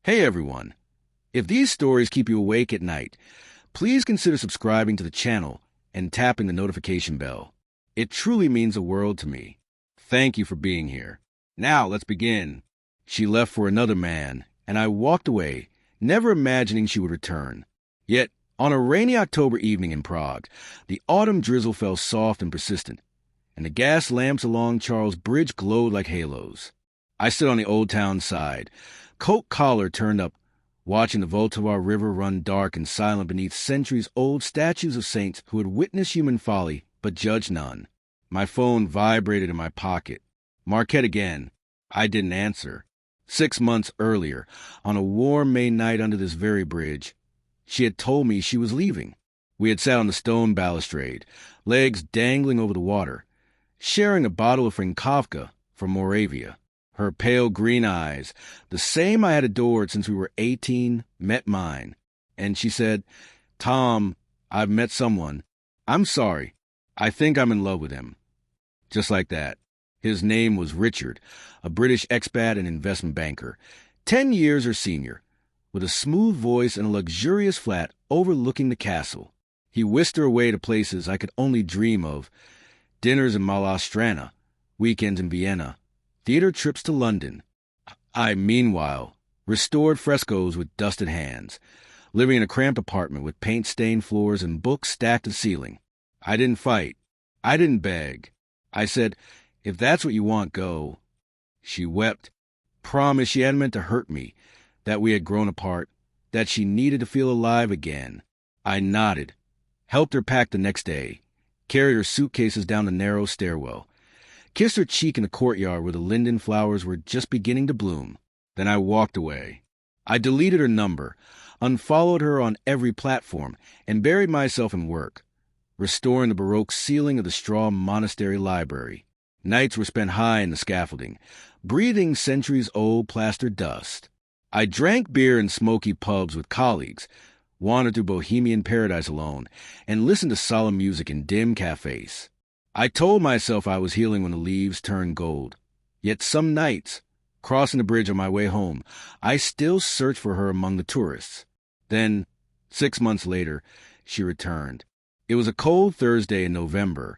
Hey everyone! If these stories keep you awake at night, please consider subscribing to the channel and tapping the notification bell. It truly means the world to me. Thank you for being here. Now let's begin. She left for another man, and I walked away, never imagining she would return. Yet, on a rainy October evening in Prague, the autumn drizzle fell soft and persistent, and the gas lamps along Charles Bridge glowed like halos. I stood on the old town side, coat collar turned up, watching the Vltava River run dark and silent beneath centuries-old statues of saints who had witnessed human folly but judged none. My phone vibrated in my pocket. Marquette again. I didn't answer. 6 months earlier, on a warm May night under this very bridge, she had told me she was leaving. We had sat on the stone balustrade, legs dangling over the water, sharing a bottle of Frankowka from Moravia. Her pale green eyes, the same I had adored since we were 18, met mine. And she said, "Tom, I've met someone. I'm sorry. I think I'm in love with him." Just like that. His name was Richard, a British expat and investment banker, 10 years her senior, with a smooth voice and a luxurious flat overlooking the castle. He whisked her away to places I could only dream of: dinners in Malá weekends in Vienna, theater trips to London. I, meanwhile, restored frescoes with dusted hands, living in a cramped apartment with paint-stained floors and books stacked to the ceiling. I didn't fight. I didn't beg. I said, "If that's what you want, go." She wept, promised she hadn't meant to hurt me, that we had grown apart, that she needed to feel alive again. I nodded, helped her pack the next day, carried her suitcases down the narrow stairwell, kissed her cheek in the courtyard where the linden flowers were just beginning to bloom. Then I walked away. I deleted her number, unfollowed her on every platform, and buried myself in work, restoring the Baroque ceiling of the straw monastery library. Nights were spent high in the scaffolding, breathing centuries-old plaster dust. I drank beer in smoky pubs with colleagues, wandered through bohemian paradise alone, and listened to solemn music in dim cafes. I told myself I was healing when the leaves turned gold. Yet some nights, crossing the bridge on my way home, I still searched for her among the tourists. Then, 6 months later, she returned. It was a cold Thursday in November,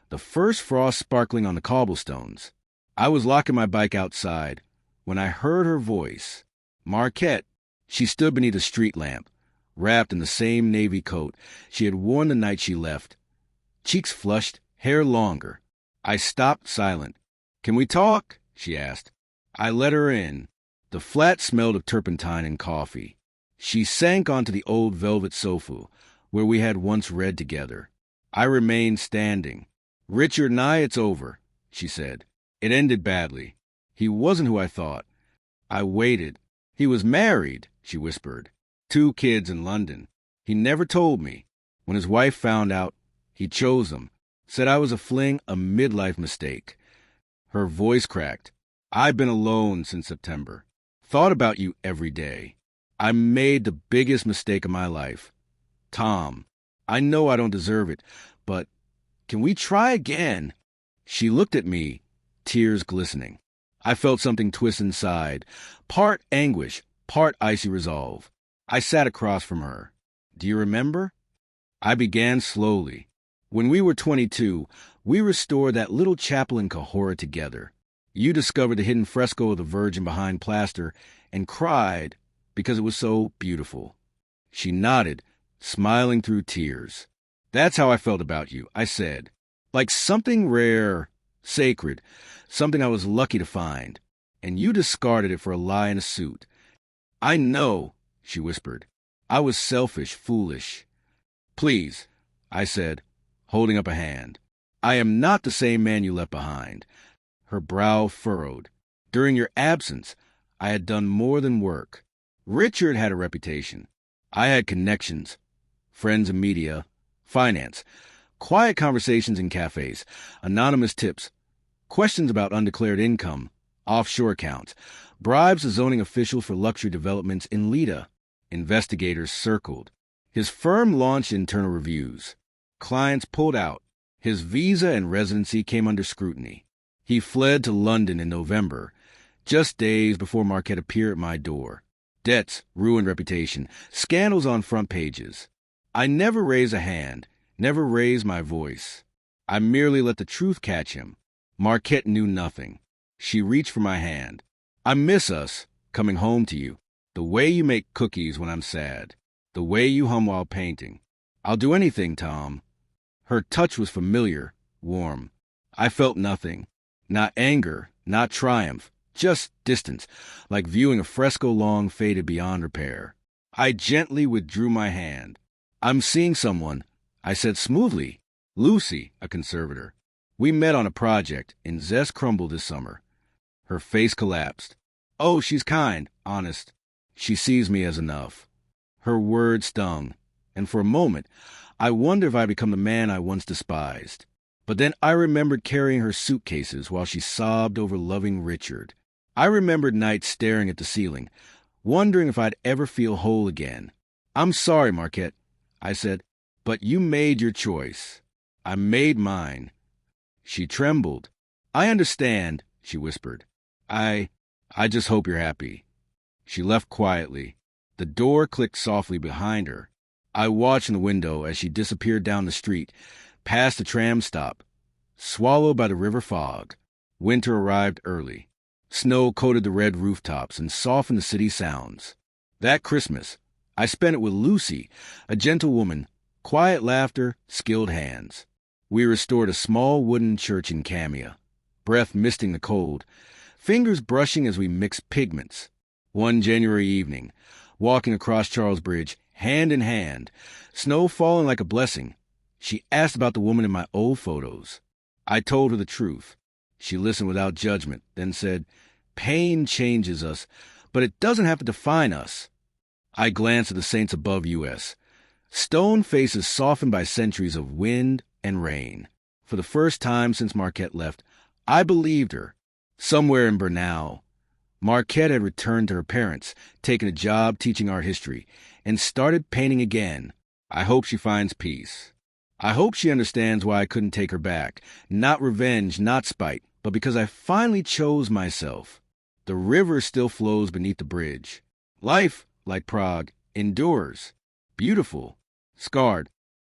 the first frost sparkling on the cobblestones. I was locking my bike outside when I heard her voice. Marquette. She stood beneath a street lamp, wrapped in the same navy coat she had worn the night she left. Cheeks flushed, hair longer. I stopped silent. "Can we talk?" she asked. I let her in. The flat smelled of turpentine and coffee. She sank onto the old velvet sofa where we had once read together. I remained standing. "Richard and I, it's over," she said. "It ended badly. He wasn't who I thought." I waited. "He was married," she whispered. 2 kids in London. He never told me. When his wife found out, he chose them. Said I was a fling, a midlife mistake. Her voice cracked. "I've been alone since September. Thought about you every day. I made the biggest mistake of my life. Tom, I know I don't deserve it, but can we try again?" She looked at me, tears glistening. I felt something twist inside, part anguish, part icy resolve. I sat across from her. "Do you remember?" I began slowly. "When we were 22, we restored that little chapel in Cahora together. You discovered the hidden fresco of the Virgin behind plaster and cried because it was so beautiful." She nodded, smiling through tears. "That's how I felt about you," I said. "Like something rare, sacred, something I was lucky to find. And you discarded it for a lie in a suit." "I know," she whispered. "I was selfish, foolish." "Please," I said, holding up a hand. "I am not the same man you left behind." Her brow furrowed. "During your absence, I had done more than work. Richard had a reputation. I had connections, friends in media, finance, quiet conversations in cafes, anonymous tips, questions about undeclared income, offshore accounts, bribes to zoning officials for luxury developments in Lida. Investigators circled. His firm launched internal reviews. Clients pulled out. His visa and residency came under scrutiny. He fled to London in November, just days before Marquette appeared at my door. Debts, ruined reputation, scandals on front pages. I never raise a hand, never raise my voice. I merely let the truth catch him. Marquette knew nothing. She reached for my hand. I miss us, coming home to you. The way you make cookies when I'm sad. The way you hum while painting. I'll do anything, Tom. Her touch was familiar, warm. I felt nothing. Not anger, not triumph, just distance, like viewing a fresco long faded beyond repair. I gently withdrew my hand. I'm seeing someone, I said smoothly. Lucy, a conservator. We met on a project in Zest Crumble this summer. Her face collapsed. Oh, she's kind, honest. She sees me as enough. Her words stung, and for a moment, I wondered if I'd become the man I once despised. But then I remembered carrying her suitcases while she sobbed over loving Richard. I remembered nights staring at the ceiling, wondering if I'd ever feel whole again. I'm sorry, Marquette, I said, but you made your choice. I made mine. She trembled. I understand, she whispered. I just hope you're happy. She left quietly. The door clicked softly behind her. I watched in the window as she disappeared down the street, past the tram stop, swallowed by the river fog. Winter arrived early. Snow coated the red rooftops and softened the city sounds. That Christmas, I spent it with Lucy, a gentle woman, quiet laughter, skilled hands. We restored a small wooden church in Camia, breath misting the cold, fingers brushing as we mixed pigments. One January evening, walking across Charles Bridge, hand in hand, snow falling like a blessing, she asked about the woman in my old photos. I told her the truth. She listened without judgment, then said, "Pain changes us, but it doesn't have to define us." I glanced at the saints above U.S. Stone faces softened by centuries of wind and rain. For the first time since Marquette left, I believed her. Somewhere in Bernal, Marquette had returned to her parents, taken a job teaching art history, and started painting again. I hope she finds peace. I hope she understands why I couldn't take her back. Not revenge, not spite, but because I finally chose myself. The river still flows beneath the bridge. Life, like Prague, endures. Beautiful, scarred,